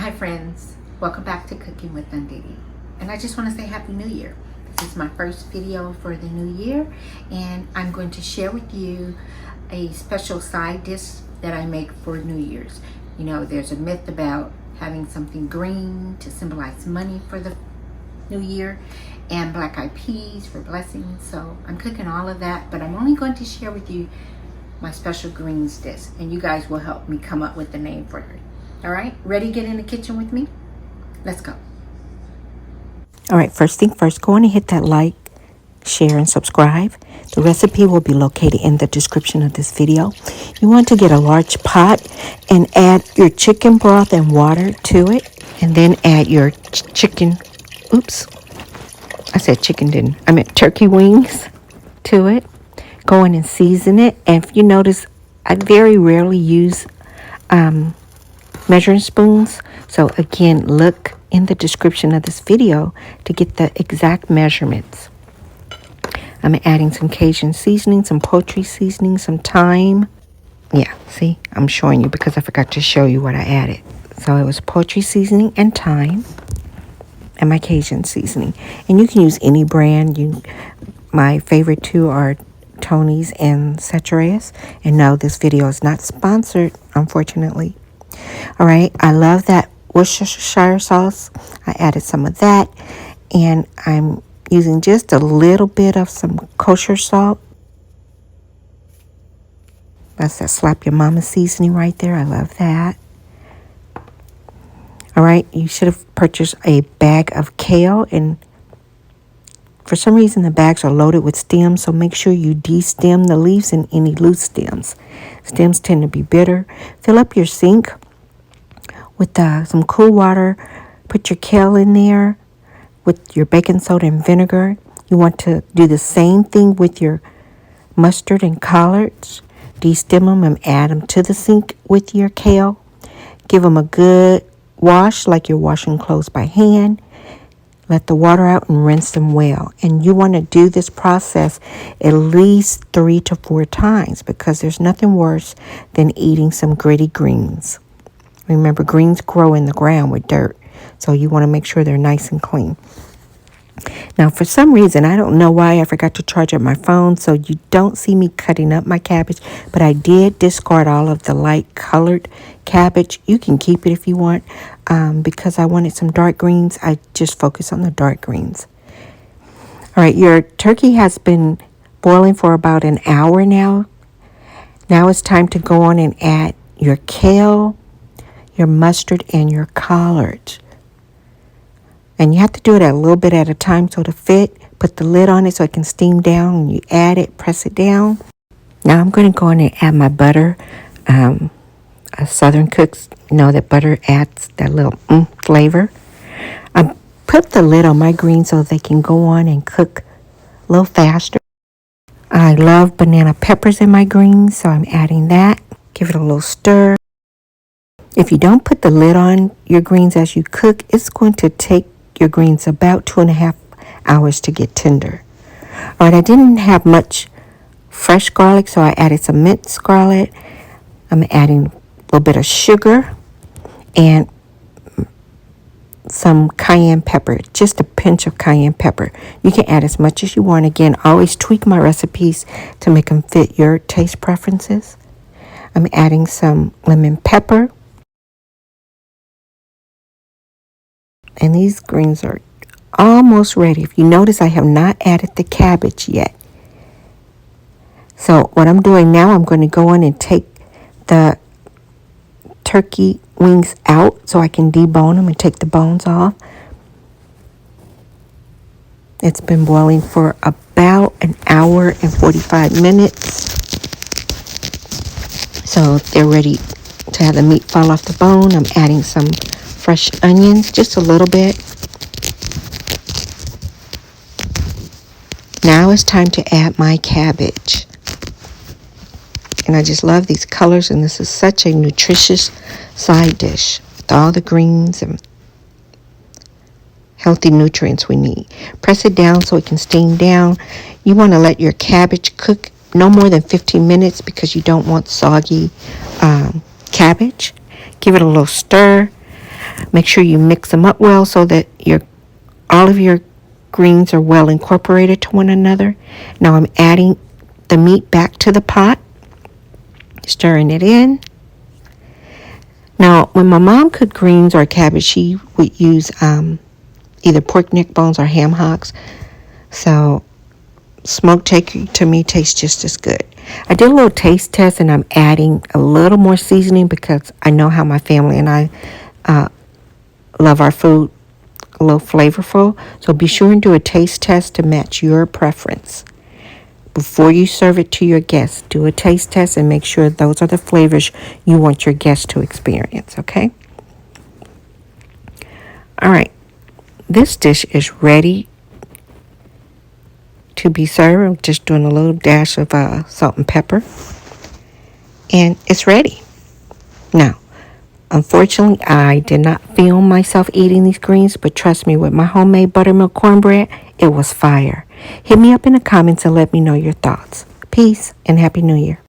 Hi friends, welcome back to Cooking with Undidi. And I just want to say Happy New Year. This is my first video for the new year, and I'm going to share with you a special side dish that I make for New Year's. You know, there's a myth about having something green to symbolize money for the new year and black-eyed peas for blessings. So I'm cooking all of that, but I'm only going to share with you my special greens dish, and you guys will help me come up with the name for it. All right, ready to get in the kitchen with me? Let's go. All right, first thing first, go on and hit that like, share, and subscribe. The recipe will be located in the description of this video. You want to get a large pot and add your chicken broth and water to it, and then add your chicken, oops, I said chicken, didn't I? I meant turkey wings to it. Go in and season it. And if you notice, I very rarely use measuring spoons. So again, look in the description of this video to get the exact measurements. I'm adding some Cajun seasoning, some poultry seasoning, some thyme. Yeah, see, I'm showing you because I forgot to show you what I added. So it was poultry seasoning and thyme and my Cajun seasoning. And you can use any brand. My favorite two are Tony's and Satura's. And no, this video is not sponsored, unfortunately. All right, I love that Worcestershire sauce. I added some of that, and I'm using just a little bit of some kosher salt. That's that slap your mama seasoning right there. I love that. All right, you should have purchased a bag of kale, and for some reason the bags are loaded with stems, so make sure you de-stem the leaves and any loose stems. Stems tend to be bitter. Fill up your sink with some cool water. Put your kale in there with your baking soda and vinegar. You want to do the same thing with your mustard and collards. De-stem them and add them to the sink with your kale. Give them a good wash like you're washing clothes by hand. Let the water out and rinse them well. And you want to do this process at least 3 to 4 times because there's nothing worse than eating some gritty greens. Remember, greens grow in the ground with dirt, so you want to make sure they're nice and clean. Now, for some reason, I don't know why I forgot to charge up my phone, so you don't see me cutting up my cabbage, but I did discard all of the light colored cabbage. You can keep it if you want, because I wanted some dark greens. I just focus on the dark greens. All right, your turkey has been boiling for about an hour now. Now it's time to go on and add your kale, your mustard, and your collards. And you have to do it a little bit at a time so to fit. Put the lid on it so it can steam down. And you add it, press it down. Now I'm going to go in and add my butter. Southern cooks know that butter adds that little flavor. I put the lid on my greens so they can go on and cook a little faster. I love banana peppers in my greens, so I'm adding that. Give it a little stir. If you don't put the lid on your greens as you cook, it's going to take your greens about 2.5 hours to get tender. All right, I didn't have much fresh garlic, so I added some minced garlic. I'm adding a little bit of sugar and some cayenne pepper, just a pinch of cayenne pepper. You can add as much as you want. Again, always tweak my recipes to make them fit your taste preferences. I'm adding some lemon pepper. And these greens are almost ready. If you notice, I have not added the cabbage yet. So what I'm doing now, I'm going to go in and take the turkey wings out so I can debone them and take the bones off. It's been boiling for about an hour and 45 minutes. So they're ready to have the meat fall off the bone. I'm adding some fresh onions, just a little bit. Now it's time to add my cabbage. And I just love these colors, and this is such a nutritious side dish with all the greens and healthy nutrients we need. Press it down so it can steam down. You want to let your cabbage cook no more than 15 minutes because you don't want soggy cabbage. Give it a little stir. Make sure you mix them up well so that all of your greens are well incorporated to one another. Now I'm adding the meat back to the pot, stirring it in. Now, when my mom cooked greens or cabbage, she would use either pork neck bones or ham hocks. So smoked turkey to me tastes just as good. I did a little taste test, and I'm adding a little more seasoning because I know how my family and I love our food a little flavorful. So be sure and do a taste test to match your preference. Before you serve it to your guests, do a taste test and make sure those are the flavors you want your guests to experience, okay? All right, this dish is ready to be served. I'm just doing a little dash of salt and pepper, and it's ready. Now, unfortunately, I did not film myself eating these greens, but trust me, with my homemade buttermilk cornbread, it was fire. Hit me up in the comments and let me know your thoughts. Peace and Happy New Year.